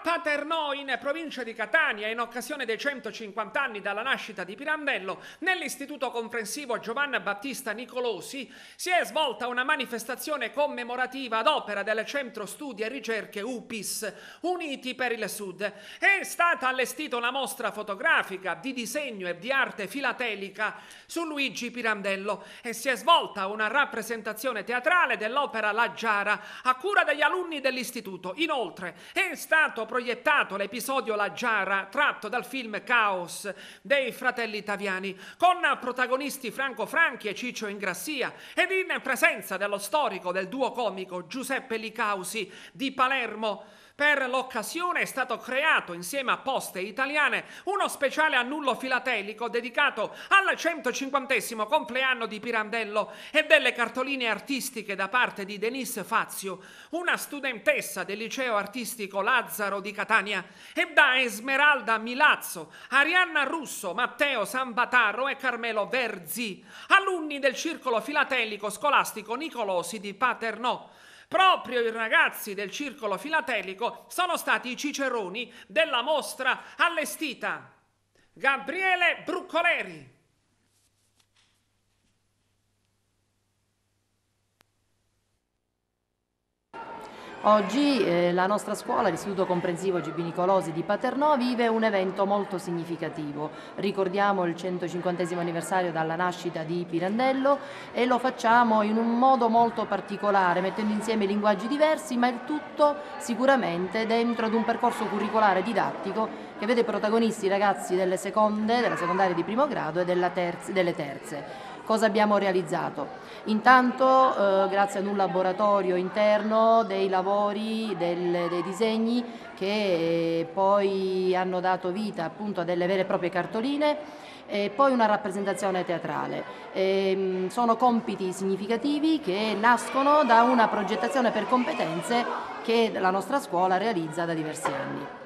A Paternò, in provincia di Catania, in occasione dei 150 anni dalla nascita di Pirandello, nell'Istituto Comprensivo Giovanni Battista Nicolosi si è svolta una manifestazione commemorativa ad opera del Centro Studi e Ricerche UPIS, Uniti per il Sud. È stata allestita una mostra fotografica di disegno e di arte filatelica su Luigi Pirandello e si è svolta una rappresentazione teatrale dell'opera La Giara a cura degli alunni dell'istituto. Inoltre è stato proiettato l'episodio La Giara tratto dal film Caos dei fratelli Taviani, con protagonisti Franco Franchi e Ciccio Ingrassia ed in presenza dello storico del duo comico Giuseppe Licausi di Palermo. Per l'occasione è stato creato, insieme a Poste Italiane, uno speciale annullo filatelico dedicato al 150° compleanno di Pirandello e delle cartoline artistiche da parte di Denise Fazio, una studentessa del liceo artistico Lazzaro di Catania, e da Esmeralda Milazzo, Arianna Russo, Matteo Sambataro e Carmelo Verzi, alunni del circolo filatelico scolastico Nicolosi di Paternò. Proprio i ragazzi del circolo filatelico sono stati i ciceroni della mostra allestita. Gabriele Bruccoleri. Oggi la nostra scuola, l'Istituto Comprensivo G.B. Nicolosi di Paternò, vive un evento molto significativo. Ricordiamo il 150° anniversario dalla nascita di Pirandello e lo facciamo in un modo molto particolare, mettendo insieme linguaggi diversi, ma il tutto sicuramente dentro ad un percorso curricolare didattico che vede protagonisti i ragazzi della secondaria di primo grado e delle terze. Cosa abbiamo realizzato? Intanto, grazie ad un laboratorio interno, dei lavori, dei disegni che poi hanno dato vita appunto a delle vere e proprie cartoline e poi una rappresentazione teatrale. Sono compiti significativi che nascono da una progettazione per competenze che la nostra scuola realizza da diversi anni.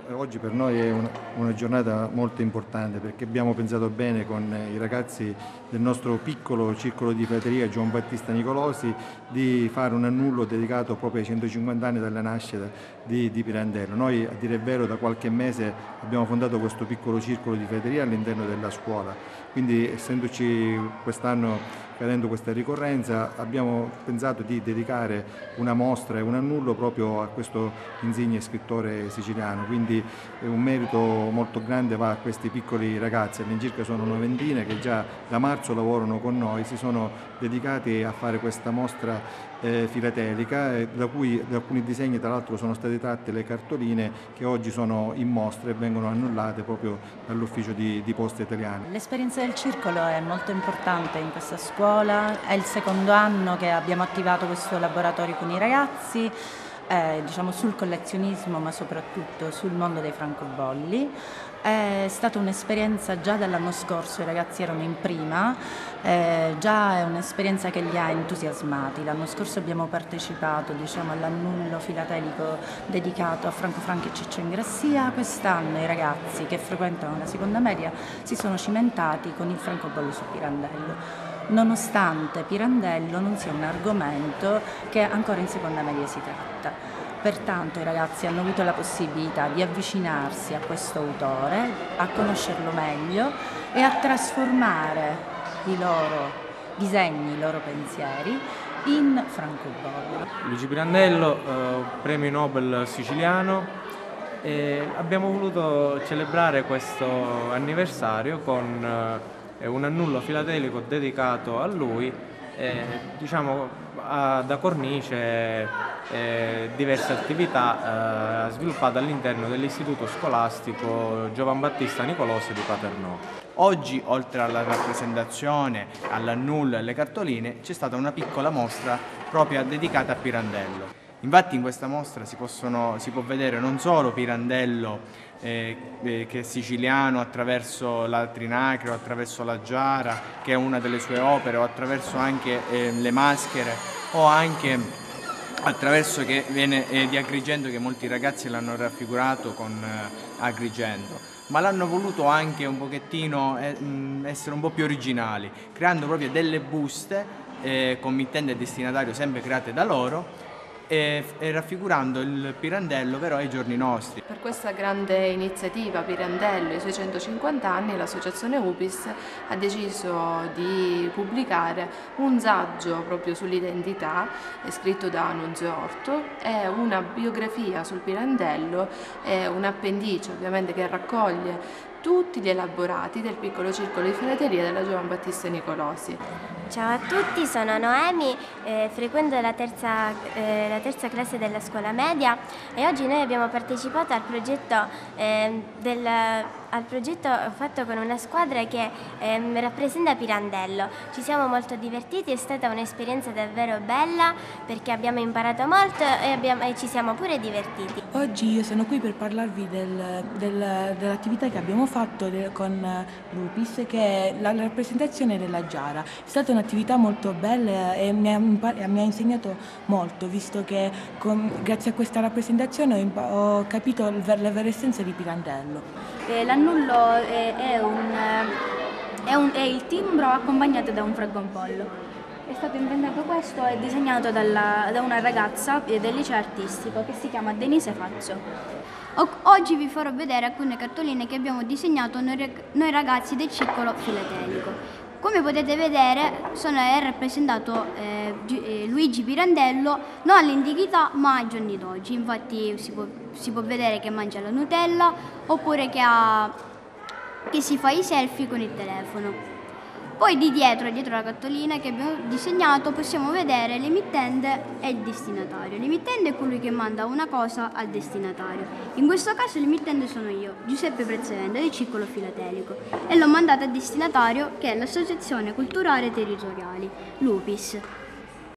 Oggi per noi è una giornata molto importante perché abbiamo pensato bene con i ragazzi del nostro piccolo circolo di frateria Giovanni Battista Nicolosi di fare un annullo dedicato proprio ai 150 anni dalla nascita di Pirandello. Noi, a dire il vero, da qualche mese abbiamo fondato questo piccolo circolo di frateria all'interno della scuola, quindi essendoci quest'anno cadendo questa ricorrenza abbiamo pensato di dedicare una mostra e un annullo proprio a questo insigne scrittore siciliano, quindi un merito molto grande va a questi piccoli ragazzi, all'incirca sono una ventina che già da marzo lavorano con noi, si sono dedicati a fare questa mostra filatelica da cui da alcuni disegni tra l'altro sono state tratte le cartoline che oggi sono in mostra e vengono annullate proprio dall'ufficio di Poste Italiane. L'esperienza del circolo è molto importante in questa scuola, è il secondo anno che abbiamo attivato questo laboratorio con i ragazzi, diciamo sul collezionismo ma soprattutto sul mondo dei francobolli. È stata un'esperienza già dall'anno scorso, i ragazzi erano in prima, già è un'esperienza che li ha entusiasmati. L'anno scorso abbiamo partecipato all'annullo filatelico dedicato a Franco Franchi e Ciccio Ingrassia, quest'anno i ragazzi che frequentano la seconda media si sono cimentati con il francobollo su Pirandello. Nonostante Pirandello non sia un argomento che ancora in seconda media si tratta. Pertanto i ragazzi hanno avuto la possibilità di avvicinarsi a questo autore, a conoscerlo meglio e a trasformare i loro disegni, i loro pensieri in francobollo. Luigi Pirandello, premio Nobel siciliano, e abbiamo voluto celebrare questo anniversario con un annullo filatelico dedicato a lui, da cornice diverse attività sviluppate all'interno dell'istituto scolastico Giovanni Battista Nicolosi di Paternò. Oggi, oltre alla rappresentazione, all'annullo e alle cartoline, c'è stata una piccola mostra proprio dedicata a Pirandello. Infatti in questa mostra si può vedere non solo Pirandello che è siciliano attraverso la Trinacrio, attraverso la Giara, che è una delle sue opere, o attraverso anche le maschere, o anche attraverso che viene di Agrigento, che molti ragazzi l'hanno raffigurato con Agrigento, ma l'hanno voluto anche un pochettino essere un po' più originali, creando proprio delle buste con mittente e destinatario sempre create da loro, e raffigurando il Pirandello però ai giorni nostri. Per questa grande iniziativa Pirandello e i suoi 150 anni, l'associazione UPIS ha deciso di pubblicare un saggio proprio sull'identità, scritto da Nunzio Orto, è una biografia sul Pirandello, è un appendice ovviamente che raccoglie tutti gli elaborati del piccolo circolo di frateria della Giovan Battista Nicolosi. Ciao a tutti, sono Noemi, frequento la terza classe della scuola media e oggi noi abbiamo partecipato al progetto fatto con una squadra che rappresenta Pirandello. Ci siamo molto divertiti, è stata un'esperienza davvero bella perché abbiamo imparato molto e ci siamo pure divertiti. Oggi io sono qui per parlarvi dell'attività che abbiamo fatto con l'UPIS, che è la rappresentazione della giara. È stata un'attività molto bella e mi ha insegnato molto, visto che grazie a questa rappresentazione ho capito la vera essenza di Pirandello. L'annullo è il timbro accompagnato da un francobollo. È stato inventato questo e disegnato da una ragazza del liceo artistico che si chiama Denise Fazzo. Oggi vi farò vedere alcune cartoline che abbiamo disegnato noi ragazzi del circolo filatelico. Come potete vedere è rappresentato Luigi Pirandello non all'antichità ma ai giorni d'oggi. Infatti si può vedere che mangia la Nutella oppure che si fa i selfie con il telefono. Poi dietro la cartolina che abbiamo disegnato possiamo vedere l'emittente e il destinatario. L'emittente è colui che manda una cosa al destinatario. In questo caso l'emittente sono io, Giuseppe Prezzavenda del Circolo Filatelico, e l'ho mandata al destinatario che è l'Associazione Culturale Territoriali, l'UPIS.